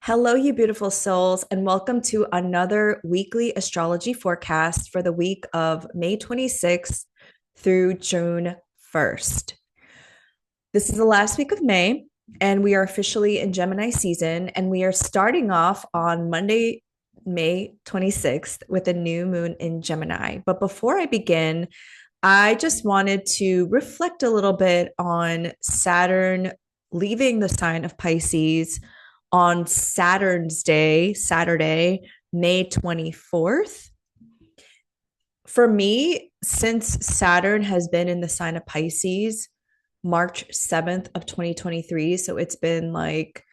Hello, you beautiful souls, and welcome to another weekly astrology forecast for the week of May 26th through June 1st. This is the last week of May, and we are officially in Gemini season, and we are starting off on Monday, May 26th, with a new moon in Gemini. But before I begin, I just wanted to reflect a little bit on Saturn leaving the sign of Pisces on Saturn's Day, Saturday, May 24th. For me, since Saturn has been in the sign of Pisces, March 7th of 2023, so it's been like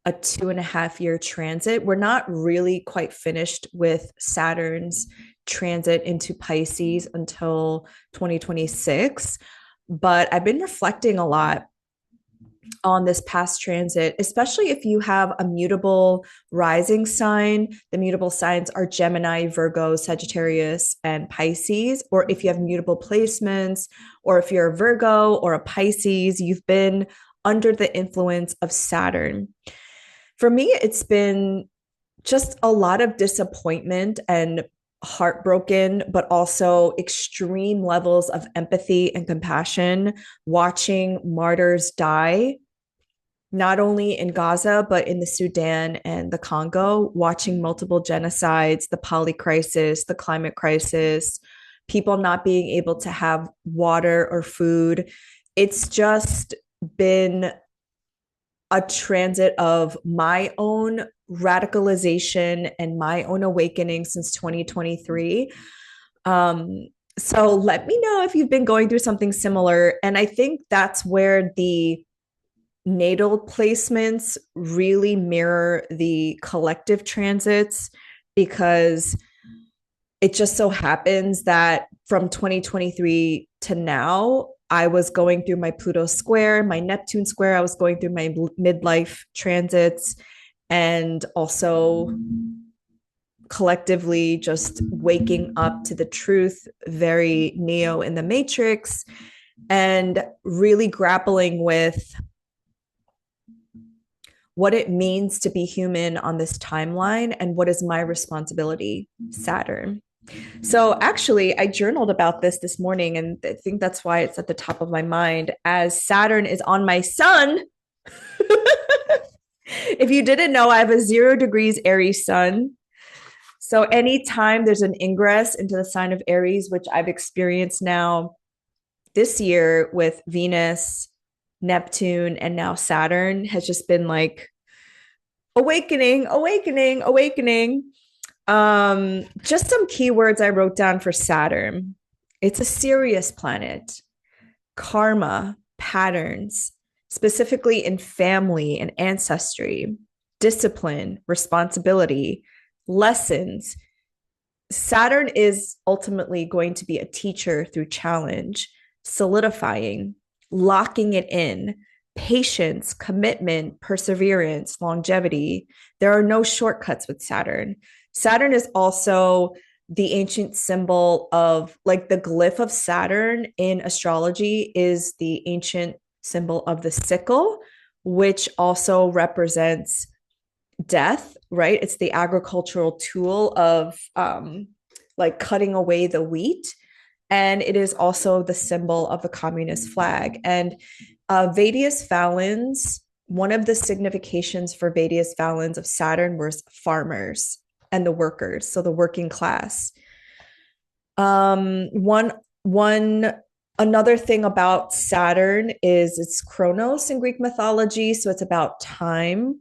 a 2.5 year transit. We're not really quite finished with Saturn's transit into Pisces until 2026, but I've been reflecting a lot on this past transit, especially if you have a mutable rising sign. The mutable signs are Gemini, Virgo, Sagittarius, and Pisces. Or if you have mutable placements, or if you're a Virgo or a Pisces, you've been under the influence of Saturn. For me, it's been just a lot of disappointment and heartbroken, but also extreme levels of empathy and compassion, watching martyrs die, not only in Gaza, but in the Sudan and the Congo, watching multiple genocides, the poly crisis, the climate crisis, people not being able to have water or food. It's just been a transit of my own radicalization and my own awakening since 2023. So let me know if you've been going through something similar. And I think that's where the natal placements really mirror the collective transits, because it just so happens that from 2023 to now, I was going through my Pluto square, my Neptune square. I was going through my midlife transits, and also collectively just waking up to the truth, very Neo in the Matrix, and really grappling with what it means to be human on this timeline and what is my responsibility, Saturn. So actually, I journaled about this morning, and I think that's why it's at the top of my mind, as Saturn is on my sun. If you didn't know, I have a 0 degrees Aries sun. So anytime there's an ingress into the sign of Aries, which I've experienced now this year with Venus, Neptune, and now Saturn, has just been like awakening, awakening, awakening. Just some keywords I wrote down for Saturn. It's a serious planet. Karma, patterns, specifically in family and ancestry, discipline, responsibility, lessons. Saturn is ultimately going to be a teacher through challenge, solidifying, locking it in, patience, commitment, perseverance, longevity. There are no shortcuts with Saturn. Saturn is also the ancient symbol of, like, the glyph of Saturn in astrology is the ancient symbol of the sickle, which also represents death, right? It's the agricultural tool of like cutting away the wheat. And it is also the symbol of the communist flag. And Vedius Valens, one of the significations for Vedius Valens of Saturn was farmers and the workers, so the working class. One another thing about Saturn is it's Chronos in Greek mythology, so it's about time.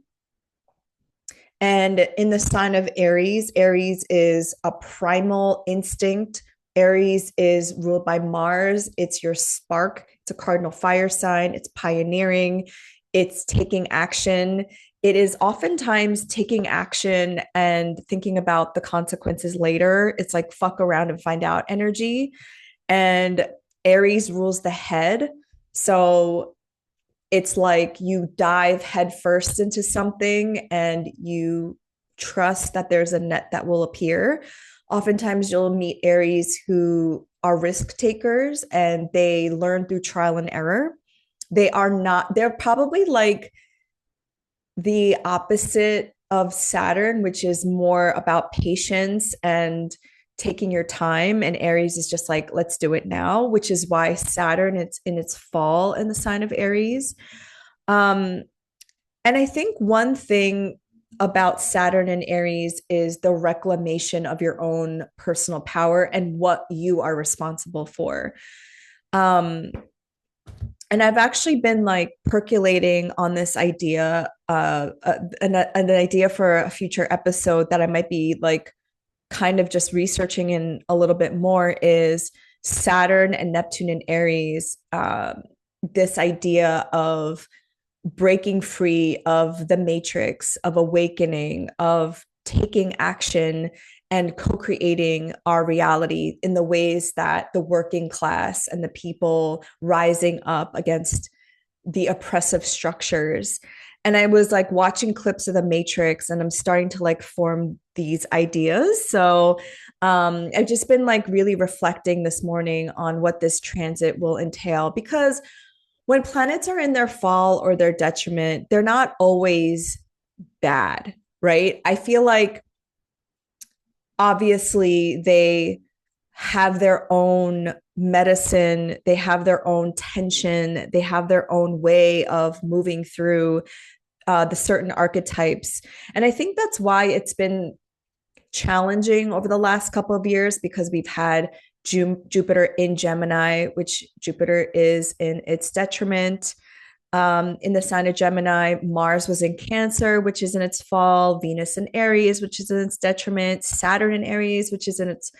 And in the sign of Aries, Aries is a primal instinct. Aries is ruled by Mars. It's your spark. It's a cardinal fire sign. It's pioneering. It's taking action. It is oftentimes taking action and thinking about the consequences later. It's like fuck around and find out energy. And Aries rules the head. So it's like you dive headfirst into something and you trust that there's a net that will appear. Oftentimes you'll meet Aries who are risk takers and they learn through trial and error. They're probably like the opposite of Saturn, which is more about patience and taking your time, and Aries is just like, let's do it now, which is why Saturn, it's in its fall in the sign of Aries. um and I think one thing about Saturn and Aries is the reclamation of your own personal power and what you are responsible for. um and I've actually been like percolating on this idea, an idea for a future episode that I might be like kind of just researching in a little bit more, is Saturn and Neptune in Aries. This idea of breaking free of the matrix, of awakening, of taking action and co-creating our reality in the ways that the working class and the people rising up against the oppressive structures. And I was like watching clips of the Matrix, and I'm starting to like form these ideas. So I've just been like really reflecting this morning on what this transit will entail, because when planets are in their fall or their detriment, they're not always bad, right? I feel like obviously they have their own medicine, they have their own tension, they have their own way of moving through the certain archetypes. And I think that's why it's been challenging over the last couple of years, because we've had Jupiter in Gemini, which Jupiter is in its detriment. In the sign of Gemini, Mars was in Cancer, which is in its fall, Venus in Aries, which is in its detriment, Saturn in Aries, which is in its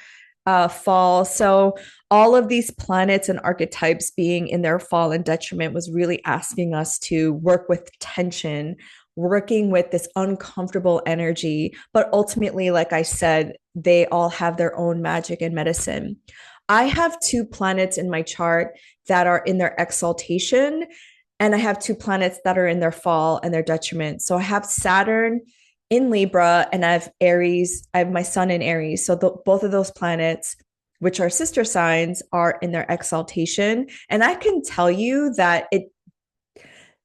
fall. So all of these planets and archetypes being in their fall and detriment was really asking us to work with tension, working with this uncomfortable energy. But ultimately, like I said, they all have their own magic and medicine. I have two planets in my chart that are in their exaltation, and I have two planets that are in their fall and their detriment. So I have Saturn in Libra, and I have Aries. I have my sun in Aries. So both of those planets, which are sister signs, are in their exaltation. And I can tell you that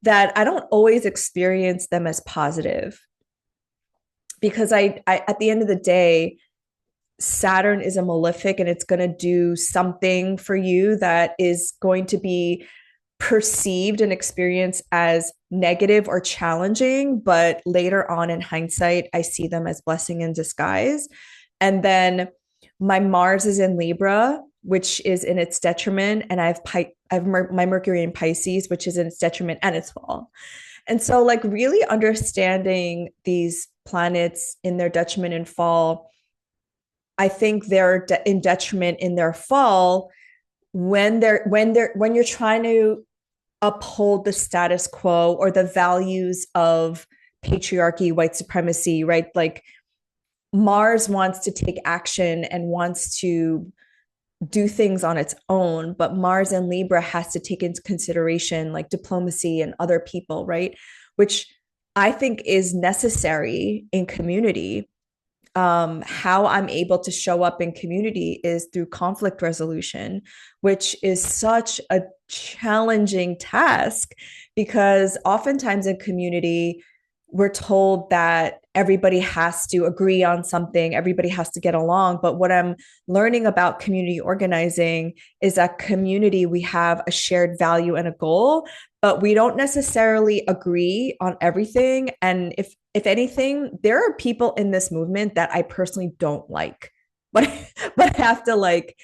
I don't always experience them as positive, because I at the end of the day, Saturn is a malefic, and it's going to do something for you that is going to be perceived and experienced as negative or challenging. But later on in hindsight, I see them as blessing in disguise. And then my Mars is in Libra, which is in its detriment, and I have my Mercury in Pisces, which is in its detriment and its fall. And so, like, really understanding these planets in their detriment and fall, I think they're in detriment in their fall when you're trying to uphold the status quo or the values of patriarchy, white supremacy, right? Like, Mars wants to take action and wants to do things on its own, but Mars and Libra has to take into consideration like diplomacy and other people, right? Which I think is necessary in community. How I'm able to show up in community is through conflict resolution, which is such a challenging task, because oftentimes in community, we're told that everybody has to agree on something, everybody has to get along. But what I'm learning about community organizing is that community, we have a shared value and a goal, but we don't necessarily agree on everything. And if anything, there are people in this movement that I personally don't like, but but I have to like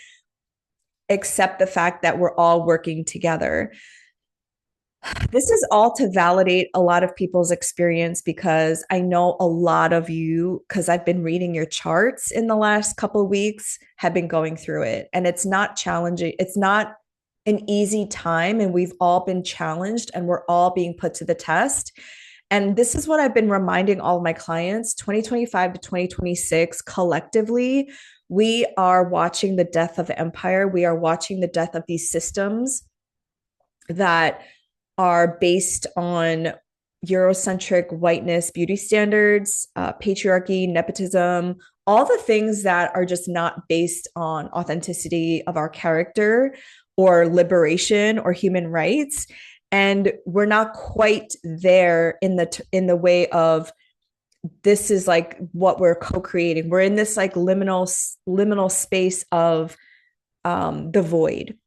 accept the fact that we're all working together. This is all to validate a lot of people's experience, because I know a lot of you, because I've been reading your charts in the last couple of weeks, have been going through it. And it's not challenging. It's not an easy time. And we've all been challenged, and we're all being put to the test. And this is what I've been reminding all of my clients: 2025 to 2026, collectively, we are watching the death of empire. We are watching the death of these systems that are based on Eurocentric whiteness, beauty standards, patriarchy, nepotism, all the things that are just not based on authenticity of our character or liberation or human rights. And we're not quite there in the way of this is like what we're co-creating. We're in this like liminal space of the void,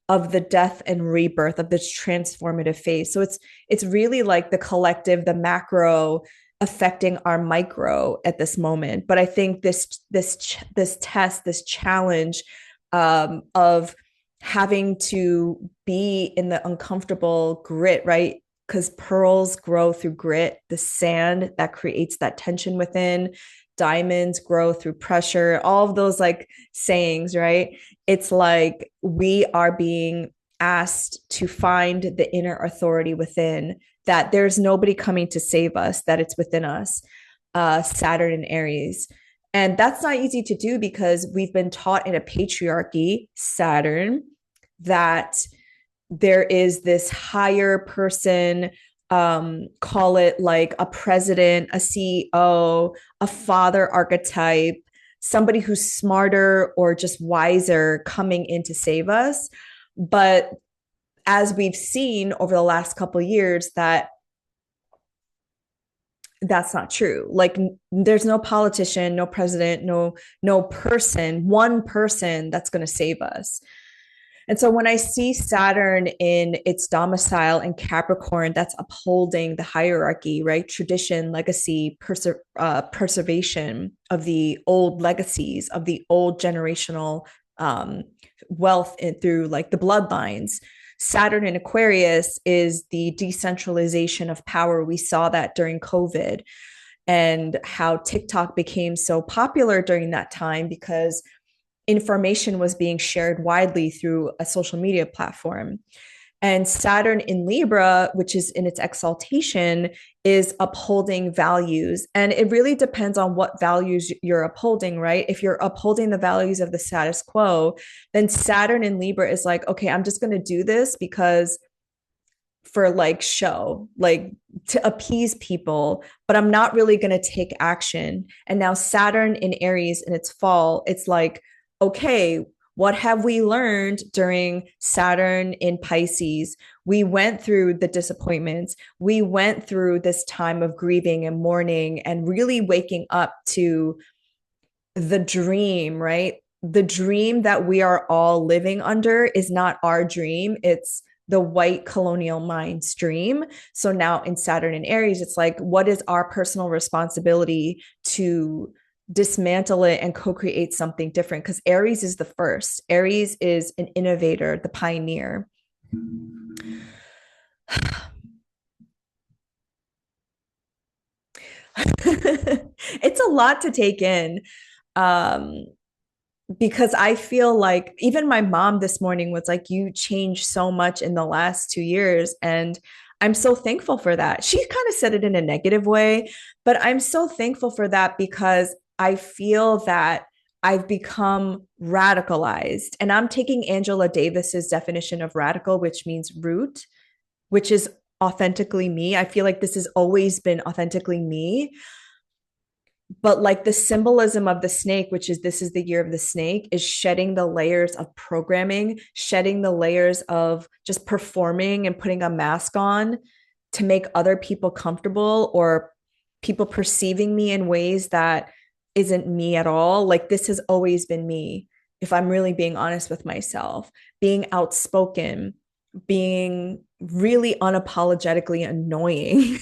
of the death and rebirth, of this transformative phase. So it's really like the collective, the macro affecting our micro at this moment. But I think this test, this challenge of having to be in the uncomfortable grit, right? Because pearls grow through grit, the sand that creates that tension within, diamonds grow through pressure, all of those like sayings, right? It's like we are being asked to find the inner authority within, that there's nobody coming to save us, that it's within us. Saturn and Aries. And that's not easy to do because we've been taught in a patriarchy, Saturn, that there is this higher person, call it like a president, a CEO, a father archetype, somebody who's smarter or just wiser coming in to save us. But as we've seen over the last couple of years, that's not true. Like there's no politician, no president, no person, one person that's going to save us. And so when I see Saturn in its domicile in Capricorn, that's upholding the hierarchy, right? Tradition, legacy, preservation of the old legacies, of the old generational wealth through like the bloodlines. Saturn in Aquarius is the decentralization of power. We saw that during COVID and how TikTok became so popular during that time because information was being shared widely through a social media platform. And Saturn in Libra, which is in its exaltation, is upholding values. And it really depends on what values you're upholding, right? If you're upholding the values of the status quo, then Saturn in Libra is like, okay, I'm just going to do this because for like show, like to appease people, but I'm not really going to take action. And now Saturn in Aries in its fall, it's like, okay, what have we learned during Saturn in Pisces? We went through the disappointments. We went through this time of grieving and mourning and really waking up to the dream, right? The dream that we are all living under is not our dream. It's the white colonial mind's dream. So now in Saturn and Aries, it's like, what is our personal responsibility to dismantle it and co-create something different? Because Aries is the first. Aries is an innovator, the pioneer. It's a lot to take in. Um, because I feel like even my mom this morning was like, you changed so much in the last 2 years. And I'm so thankful for that. She kind of said it in a negative way, but I'm so thankful for that because I feel that I've become radicalized. And I'm taking Angela Davis's definition of radical, which means root, which is authentically me. I feel like this has always been authentically me, but like the symbolism of the snake, which is this is the year of the snake, is shedding the layers of programming, shedding the layers of just performing and putting a mask on to make other people comfortable or people perceiving me in ways that isn't me at all. Like this has always been me, if I'm really being honest with myself, being outspoken, being really unapologetically annoying.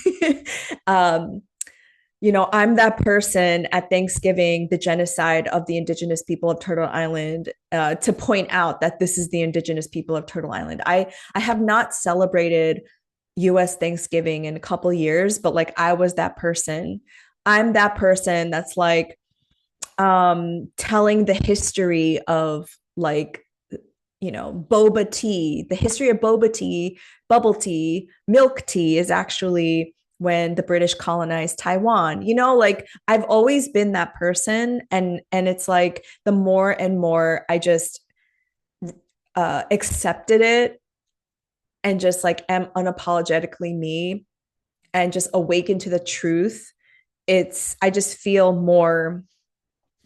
um, I'm that person at Thanksgiving, the genocide of the indigenous people of Turtle Island, to point out that this is the indigenous people of Turtle Island. I have not celebrated US Thanksgiving in a couple of years, but like I was that person. I'm that person that's like telling the history of like boba tea. The history of boba tea, bubble tea, milk tea is actually when the British colonized Taiwan. Like I've always been that person, and it's like the more and more I just accepted it and just like am unapologetically me and just awaken to the truth. I just feel more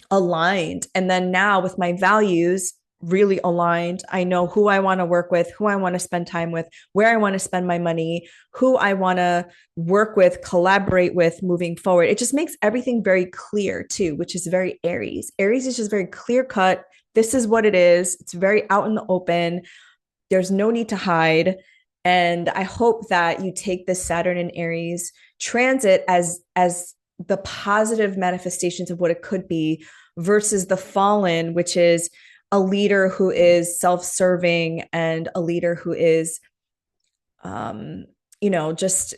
aligned. And then now with my values, really aligned. I know who I want to work with, who I want to spend time with, where I want to spend my money, who I want to work with, collaborate with moving forward. It just makes everything very clear too, which is very Aries. Aries is just very clear cut. This is what it is. It's very out in the open. There's no need to hide. And I hope that you take this Saturn and Aries transit as the positive manifestations of what it could be versus the fallen, which is a leader who is self-serving and a leader who is just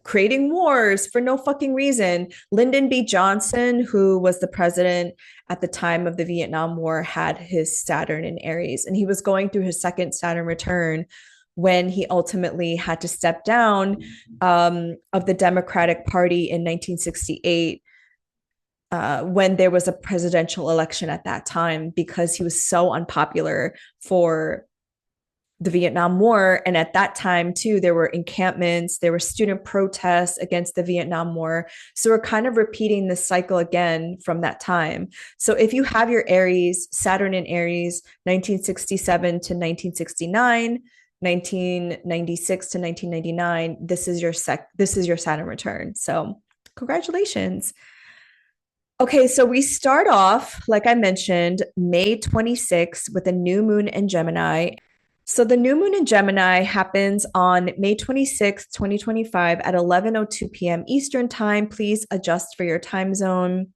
creating wars for no fucking reason. Lyndon B. Johnson, who was the president at the time of the Vietnam War, had his Saturn in Aries, and he was going through his second Saturn return when he ultimately had to step down of the Democratic Party in 1968 when there was a presidential election at that time, because he was so unpopular for the Vietnam War. And at that time, too, there were encampments, there were student protests against the Vietnam War. So we're kind of repeating this cycle again from that time. So if you have your Aries, Saturn in Aries, 1967 to 1969, 1996 to 1999, this is your Saturn return. So congratulations. Okay, so we start off, like I mentioned, May 26th with a new moon in Gemini. So the new moon in Gemini happens on May 26th, 2025 at 11:02 p.m. Eastern time. Please adjust for your time zone.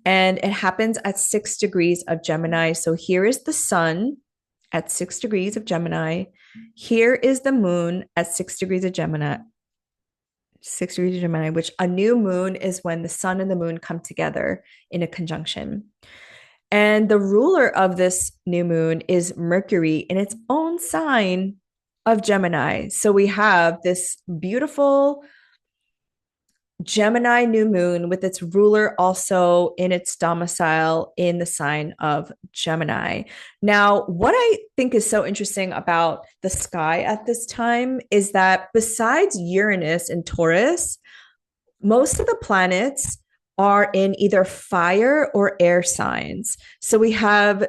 And it happens at 6 degrees of Gemini. So here is the sun at 6 degrees of Gemini. Here is the moon at 6 degrees of Gemini. 6 degrees of Gemini, which a new moon is when the sun and the moon come together in a conjunction. And the ruler of this new moon is Mercury in its own sign of Gemini. So we have this beautiful Gemini new moon with its ruler also in its domicile in the sign of Gemini. Now, what I think is so interesting about the sky at this time is that besides Uranus and Taurus, most of the planets are in either fire or air signs. So we have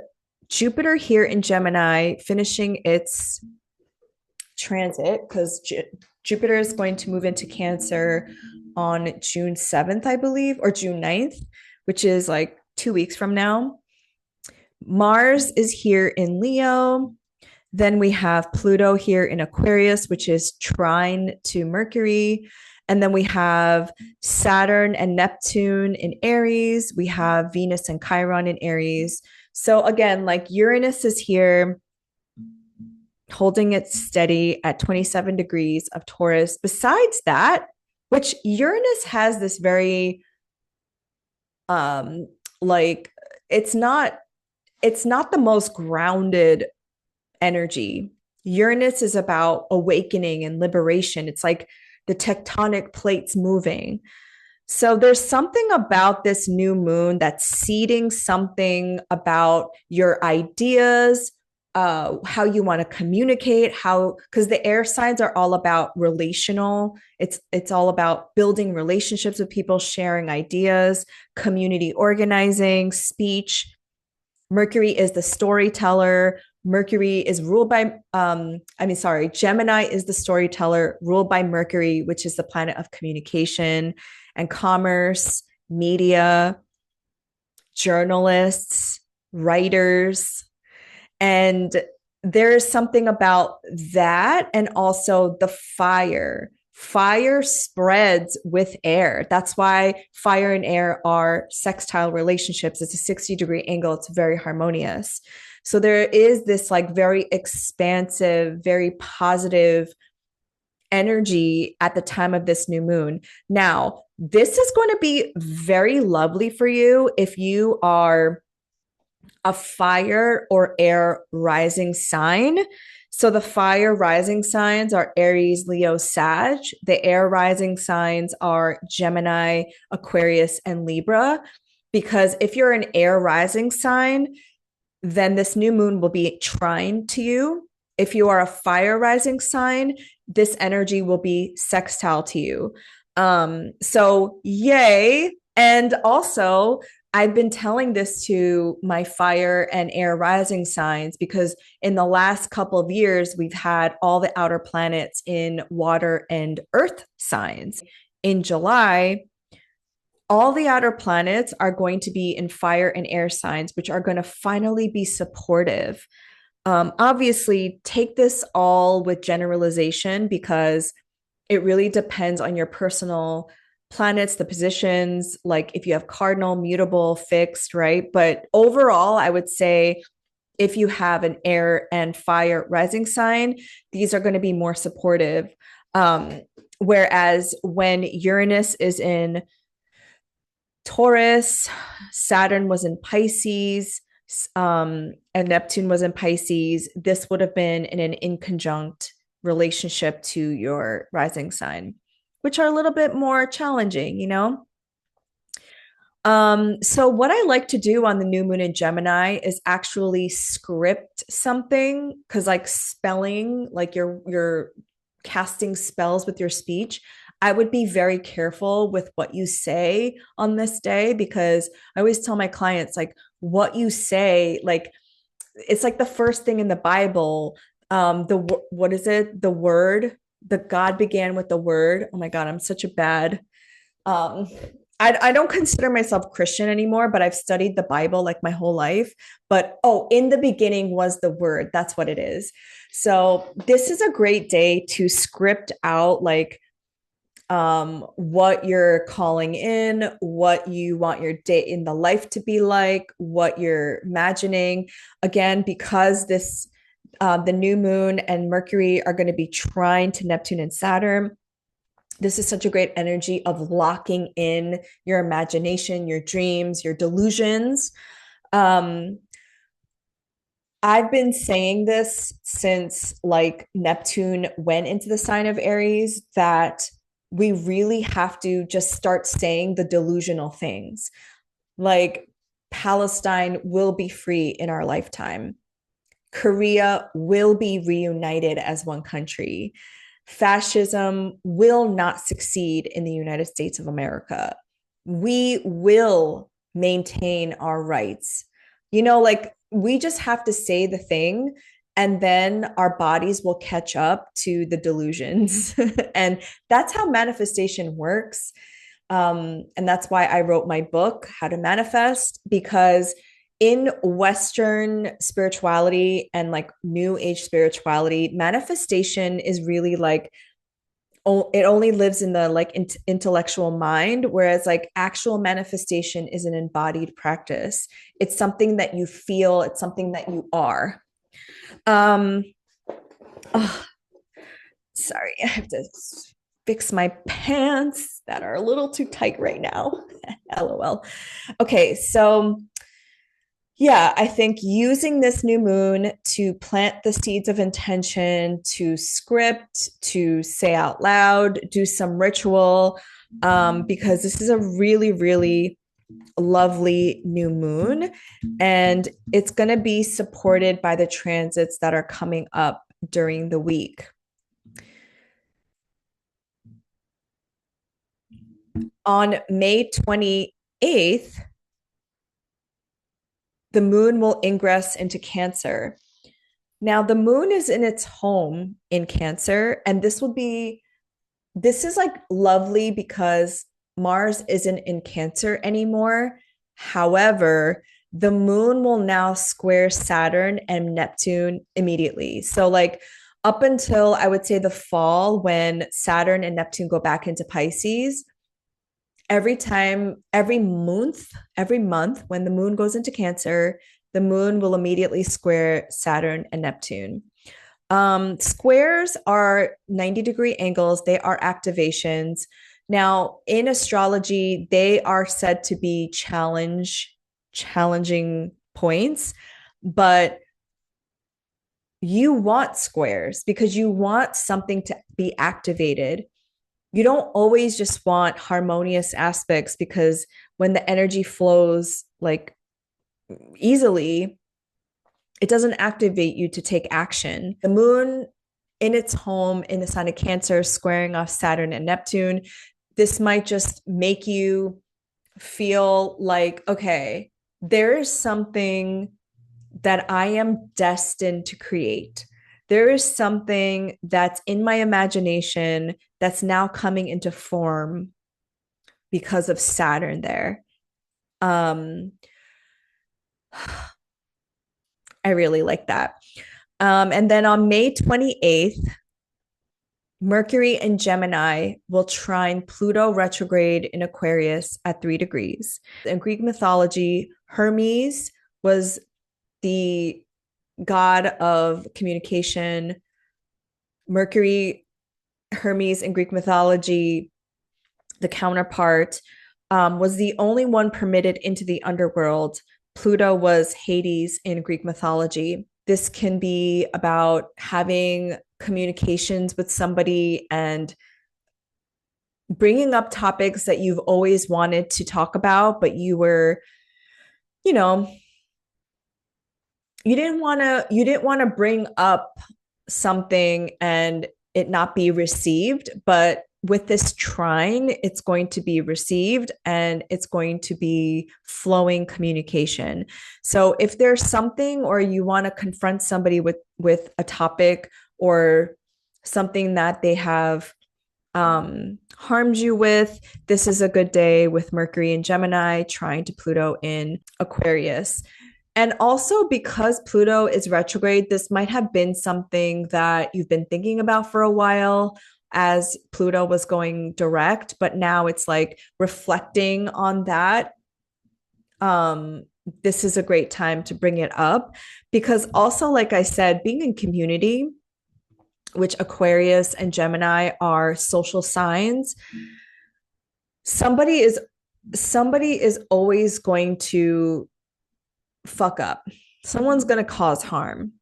Jupiter here in Gemini finishing its transit, because Jupiter is going to move into Cancer on June 7th, I believe, or June 9th, which is like 2 weeks from now. Mars is here in Leo. Then we have Pluto here in Aquarius, which is trine to Mercury. And then we have Saturn and Neptune in Aries. We have Venus and Chiron in Aries. So again, like Uranus is here holding it steady at 27 degrees of Taurus. Besides that, which Uranus has this very it's not the most grounded energy. Uranus is about awakening and liberation. It's like the tectonic plates moving. So there's something about this new moon that's seeding something about your ideas, how you want to communicate, because the air signs are all about relational. It's all about building relationships with people, sharing ideas, community organizing, speech. Mercury is the storyteller. Mercury is ruled by, Gemini is the storyteller ruled by Mercury, which is the planet of communication and commerce, media, journalists, writers. And there is something about that. And also the fire. Fire spreads with air. That's why fire and air are sextile relationships. It's a 60-degree angle. It's very harmonious. So there is this like very expansive, very positive energy at the time of this new moon. Now, this is going to be very lovely for you if you are a fire or air rising sign. So the fire rising signs are Aries, Leo, Sag. The air rising signs are Gemini, Aquarius, and Libra. Because if you're an air rising sign, then this new moon will be trine to you. If you are a fire rising sign, this energy will be sextile to you. So yay. And also, I've been telling this to my fire and air rising signs because in the last couple of years, we've had all the outer planets in water and earth signs. In July, all the outer planets are going to be in fire and air signs, which are going to finally be supportive. Obviously, take this all with generalization because it really depends on your personal planets, the positions, like if you have cardinal, mutable, fixed, right? But overall, I would say if you have an air and fire rising sign, these are going to be more supportive. Whereas when Uranus is in Taurus, Saturn was in Pisces, and Neptune was in Pisces, this would have been in an inconjunct relationship to your rising sign, which are a little bit more challenging, you know? So what I like to do on the new moon in Gemini is actually script something because like spelling, like you're casting spells with your speech. I would be very careful with what you say on this day because I always tell my clients like what you say, like it's like the first thing in the Bible. The what is it? The word, the God began with the word. Oh my God, I'm such a bad um, I don't consider myself Christian anymore, but I've studied the Bible like my whole life. But oh, in the beginning was the word. That's what it is. So this is a great day to script out like what you're calling in, what you want your day in the life to be like, what you're imagining. Again, because this the new moon and Mercury are going to be trine to Neptune and Saturn, this is such a great energy of locking in your imagination, your dreams, your delusions. Um, I've been saying this since like Neptune went into the sign of Aries that we really have to just start saying the delusional things. Like Palestine will be free in our lifetime. Korea will be reunited as one country. Fascism will not succeed in the United States of America. We will maintain our rights. You know, like we just have to say the thing and then our bodies will catch up to the delusions. And that's how manifestation works. And that's why I wrote my book, How to Manifest, because in Western spirituality and like new age spirituality, manifestation is really like, it only lives in the like intellectual mind, whereas like actual manifestation is an embodied practice. It's something that you feel, it's something that you are. Um, oh, sorry, I have to fix my pants that are a little too tight right now. LOL. Okay, so yeah, I think using this new moon to plant the seeds of intention, to script, to say out loud, do some ritual, because this is a really, really lovely new moon. And it's going to be supported by the transits that are coming up during the week. On May 28th, the moon will ingress into Cancer. Now, the moon is in its home in Cancer, and this is like lovely because Mars isn't in Cancer anymore. However, the moon will now square Saturn and Neptune immediately. So, like, up until I would say the fall, when Saturn and Neptune go back into Pisces, every month when the moon goes into Cancer, the moon will immediately square Saturn and Neptune. Squares are 90-degree angles, they are activations. Now, in astrology, they are said to be challenging points, but you want squares because you want something to be activated. You don't always just want harmonious aspects because when the energy flows like easily, it doesn't activate you to take action. The moon in its home in the sign of Cancer, squaring off Saturn and Neptune, this might just make you feel like, okay, there is something that I am destined to create. There is something that's in my imagination that's now coming into form because of Saturn there. Um, I really like that. And then on May 28th, Mercury and Gemini will trine Pluto retrograde in Aquarius at 3 degrees. In Greek mythology, Hermes was the god of communication. Mercury, Hermes in Greek mythology, the counterpart, was the only one permitted into the underworld. Pluto was Hades in Greek mythology. This can be about having communications with somebody and bringing up topics that you've always wanted to talk about, but you were, you know, you didn't want to bring up something and it not be received, but with this trine it's going to be received and it's going to be flowing communication. So if there's something or you want to confront somebody with a topic or something that they have harmed you with, this is a good day with Mercury in Gemini trying to Pluto in Aquarius. And also because Pluto is retrograde, this might have been something that you've been thinking about for a while as Pluto was going direct, but now it's like reflecting on that. This is a great time to bring it up because also, like I said, being in community, which Aquarius and Gemini are social signs, somebody is somebody is always going to fuck up. Someone's going to cause harm.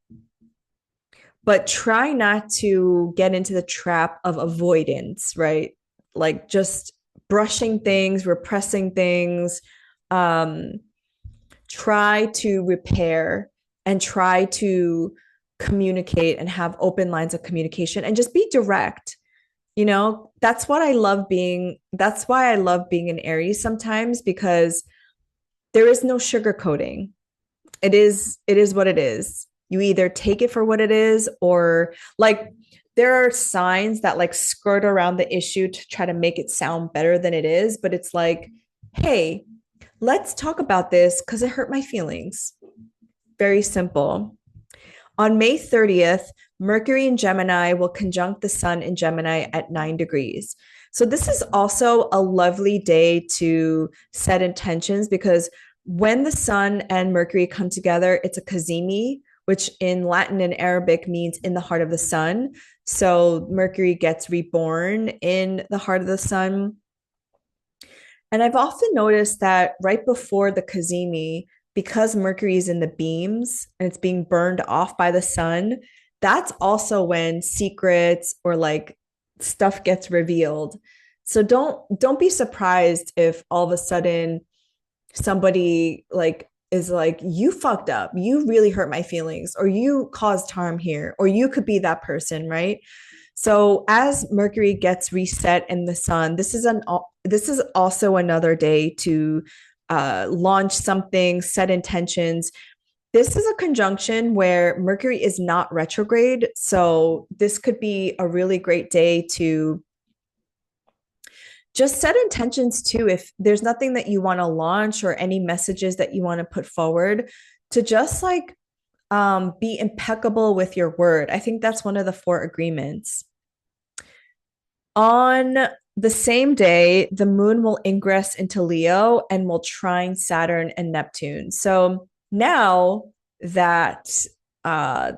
But try not to get into the trap of avoidance, right? Like just brushing things, repressing things. Um, Try to repair and try to communicate and have open lines of communication and just be direct. That's why I love being an Aries sometimes because there is no sugarcoating. It is what it is. You either take it for what it is or like there are signs that like skirt around the issue to try to make it sound better than it is, but it's like, hey, let's talk about this because it hurt my feelings. Very simple. On May 30th, Mercury in Gemini will conjunct the sun in Gemini at 9 degrees. So, this is also a lovely day to set intentions because when the sun and Mercury come together, it's a cazimi, which in Latin and Arabic means in the heart of the sun. So, Mercury gets reborn in the heart of the sun. And I've often noticed that right before the cazimi, because Mercury is in the beams and it's being burned off by the sun, that's also when secrets or like stuff gets revealed. So don't be surprised if all of a sudden somebody like is like, you fucked up, you really hurt my feelings, or you caused harm here, or you could be that person, right? So as Mercury gets reset in the sun, this is also another day to launch something, set intentions. This is a conjunction where Mercury is not retrograde, so this could be a really great day to just set intentions too. If there's nothing that you want to launch or any messages that you want to put forward, to just like be impeccable with your word. I think that's one of the four agreements. On the same day, the moon will ingress into Leo and will trine Saturn and Neptune. So that uh,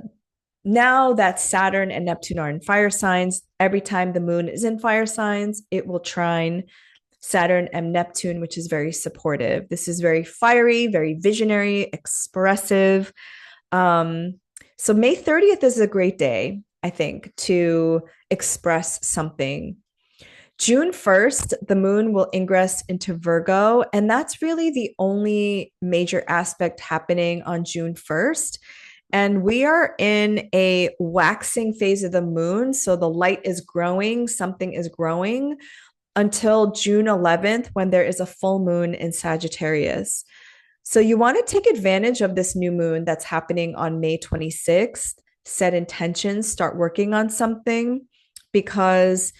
now that Saturn and Neptune are in fire signs, every time the moon is in fire signs, it will trine Saturn and Neptune, which is very supportive. This is very fiery, very visionary, expressive. So May 30th is a great day, I think, to express something. June 1st, the moon will ingress into Virgo, and that's really the only major aspect happening on June 1st. And we are in a waxing phase of the moon. So the light is growing, something is growing. until June 11th when there is a full moon in Sagittarius. So you want to take advantage of this new moon that's happening on May 26th, set intentions, start working on something because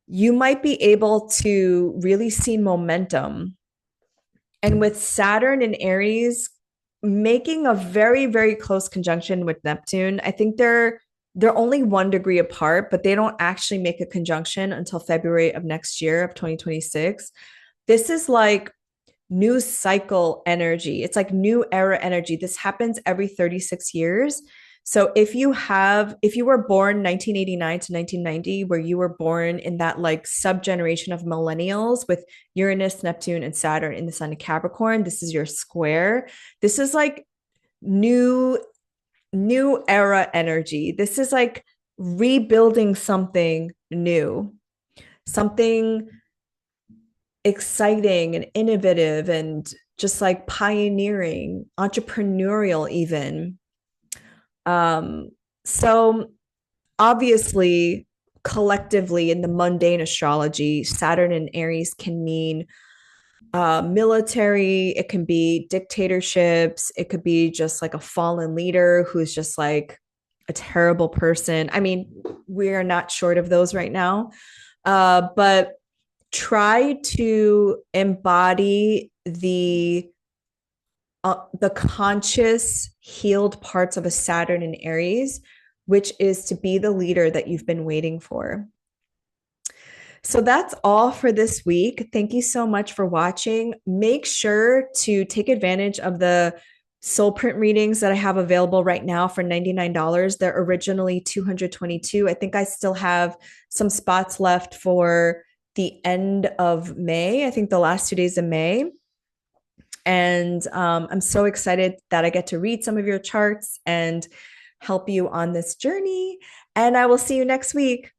you might be able to really see momentum. And with Saturn and Aries making a very, very close conjunction with Neptune, I think they're only 1 degree apart, but they don't actually make a conjunction until February of next year of 2026. This is like new cycle energy. It's like new era energy. This happens every 36 years. So if you were born 1989 to 1990, where you were born in that like sub generation of millennials with Uranus, Neptune, and Saturn in the sign of Capricorn, this is your square. This is like new era energy. This is like rebuilding something new, something exciting and innovative and just like pioneering, entrepreneurial even. So obviously collectively in the mundane astrology, Saturn and Aries can mean military, it can be dictatorships, it could be just like a fallen leader who's just like a terrible person. I mean, we are not short of those right now. But try to embody the conscious healed parts of a Saturn and Aries, which is to be the leader that you've been waiting for. So that's all for this week. Thank you so much for watching. Make sure to take advantage of the SoulPrint readings that I have available right now for $99. They're originally $222. I think I still have some spots left for the end of May. I think the last 2 days of May. And I'm so excited that I get to read some of your charts and help you on this journey. And I will see you next week.